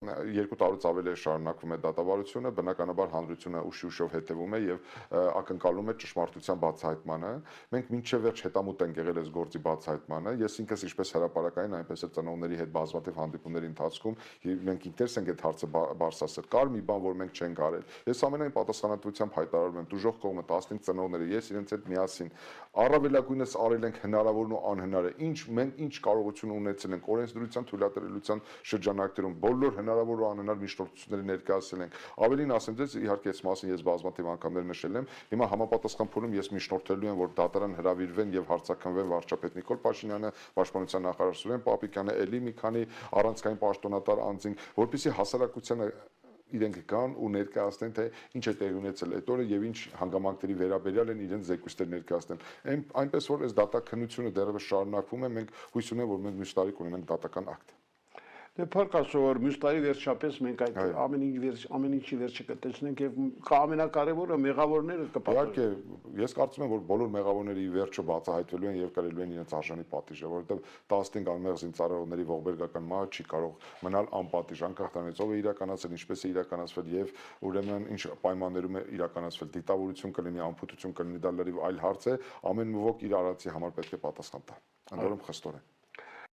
2 տարուց ավելի շարունակվում է դատավարությունը, բնականաբար հանրությունը ուշի-ուշով հետևում է եւ ակնկալում է ճշմարտության բացահայտմանը։ Մենք մինչև վերջ հետամուտ ենք եղել այս գործի բացահայտմանը։ Ես ինքս ինչպես հրապարակային, այնպես էլ ծնողների հետ բազմաթիվ հանդիպումների ընթացքում մենք ինքներս ենք այդ հարցը բարձրացրել։ Կար մի բան, որ մենք չենք արել։ Ես ամենայն պատասխանատվությամբ հայտարարում եմ դժոխք կողմը 15 ծնողները, ես իրենց հետ միասին առավելագույնս արել ենք հնարավորն ու անհնարը։ Մենք ինչ կարողություն ունեցել ենք օրենսդրության թույլատրելիության շրջանակներում բոլոր հնարավոր ու անհնար միջնորդությունների ներկայացրել ենք։ Ավելին ասեմ ձեզ, իհարկե այս մասին ես բազմաթիվ անգամներ նշել եմ։ Հիմա համապատասխան փուլում ես միջնորդելու եմ, որ դատարան հրավիրվեն եւ հարցաքննվեն վարչապետ Նիկոլ Փաշինյանը, պաշտպանության նախարար Սուրեն Պապիկյանը, ելի մի քանի առանցքային պաշտոնատար անձինք, որպեսզի հասարակությանը իրենք գան ու ներկայացնեն, թե ինչ է տեղի ունեցել այդ օրը եւ ինչ հանգամանքների վերաբերյալ են իրենց զեկույցներ ներկայացնել։ Այնպես որ այս դատաքննությունը դեռևս շարունակվում է, մենք հույս ունենք, որ մենք մյուս տարի կունենանք դատական ակտ։ Դե փառք Աստծո, որ մյուս տարի վերջապես մենք այդ ամեն ինչի վերջը կտեսնենք եւ ամենակարևորը մեղավորները կպատասխանեն։ Իհարկե, ես կարծում եմ, որ բոլոր մեղավորները ի վերջո բացահայտվելու են եւ կրելու են իրենց արժանի պատիժը, որովհետեւ 15 անմեղ զինծառայողների ողբերգական մահը չի կարող մնալ անպատիժ, անկախ դրանից ով է իրականացել, ինչպես է իրականացվել եւ ուրեմն ինչ պայմաններում է իրականացվել։ Դիտավորություն կլինի, անփութություն կլինի, դա լրիվ այլ հարց է, ամեն ոք իր արածի համար պետք է պատասխան տա։ Ընդորում խստորեն։